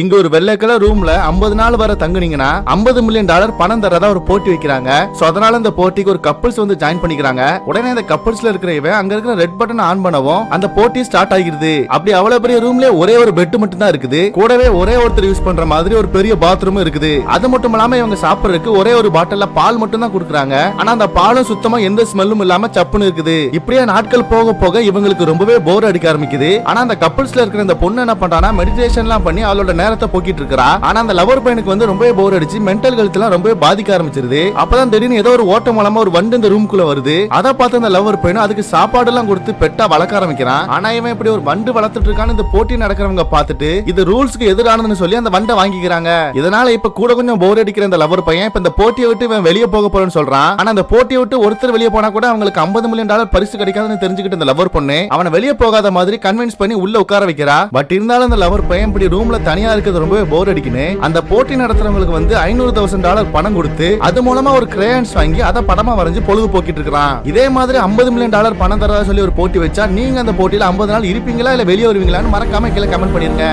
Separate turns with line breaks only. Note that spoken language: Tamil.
இங்க ஒரு வெள்ளை கலர் ரூம்ல 50 நாள் வர தங்குனீங்கன்னா $50 மில்லியன் பணம் தரதா ஒரு போட்டி வைக்கிறாங்க. சோ அதனால இந்த போட்டிக்கு ஒரு கப்பிள்ஸ் வந்து ஜாயின் பண்ணிக்கிறாங்க. உடனே இந்த கப்பிள்ஸ்ல இருக்கிற இவன் அங்க இருக்கிற ரெட் பட்டன் ஆன் பண்ணவும் அந்த போட்டி ஸ்டார்ட் ஆகிருது. அப்படி அவ்வளவு பெரிய ரூம்ல ஒரே ஒரு பெட் மட்டும் தான் இருக்குது. கூடவே ஒரே ஒருத்தர் யூஸ் பண்ற மாதிரி ஒரு பெரிய பாத்ரூம் இருக்குது. அது மட்டும் இல்லாம இவங்க சாப்பிடுறதுக்கு ஒரே ஒரு பாட்டில்ல பால் மட்டும் தான் கொடுக்குறாங்க. ஆனா அந்த பாலும் சுத்தமா எந்த ஸ்மெல்லும் இல்லாம சப்புன்னு இருக்குது. இப்படியே நாட்கள் போக போக இவங்களுக்கு ரொம்பவே போர் அடிக்க ஆரம்பிக்குது. ஆனா அந்த கப்பிள்ஸ்ல இருக்கிற இந்த பொண்ணு என்ன பண்றானா மெடிடேஷன்லாம் பண்ணி அவளோட நேரத்தை போக்கிட்டு இருக்கா. ஆனா அந்த லவர் பையனுக்கு வந்து ரொம்பவே போர் அடிச்சு மென்டல் ஹெல்த் எல்லாம் ரொம்பவே பாதிக்க ஆரம்பிச்சிருது. அப்பதான் திடீர்னு ஏதோ ஒரு ஓட்ட மூலமா ஒரு வண்டு இந்த ரூம்குள்ள வருது. அதை பார்த்து அந்த லவர் பையனும் அதுக்கு சாப்பாடு எல்லாம் கொடுத்து பெட்டா வளர்க்க ஆரம்பிக்கிறான். ஆனா இவன் இப்படி ஒரு வண்டு வளர்த்துட்டு இருக்கான்னு இந்த போட்டி நடக்கிறவங்க பார்த்துட்டு இது ரூல்ஸ்க்கு எதிரானதுன்னு சொல்லி அந்த வண்டை வாங்கிக்கிறாங்க. இதனால இப்ப கூட கொஞ்சம் போர் அடிக்கிற இந்த லவர் பையன் இப்ப இந்த போட்டியை விட்டு இவன் வெளியே போக போறேன்னு சொல்றான். ஆனா அந்த போட்டியை விட்டு ஒருத்தர் வெளியே போனா கூட அவங்களுக்கு $50 மில்லியன் பரிசு கிடைக்காதுன்னு தெரிஞ்சுக்கிட்டு இந்த லவர் பொண்ணு அவனை வெளியே போகாத மாதிரி கன்வின்ஸ் பண்ணி உள்ள உட்கார வைக்கிறா. பட் இருந்தாலும் அந்த லவர் பையன் இப்படி ரூம்ல தனியா இருக்கிறது ரொம்பவே போர் அடிக்குன்னு அந்த போட்டி நடத்துறவங்களுக்கு வந்து $500,000 பணம் கொடுத்து அது மூலமா ஒரு கிரேயான்ஸ் வாங்கி அதை படமா வரைஞ்சு பொழுது போக்கிட்டு இருக்கான். இதே மாதிரி $50 மில்லியன் பணம் தரதா சொல்லி ஒரு போட்டி வச்சா நீங்க அந்த போட்டியில 50 நாள் இருப்பீங்களா இல்ல வெளியே வருவீங்களான்னு மறக்காம கீழே கமெண்ட் பண்ணிருங்க.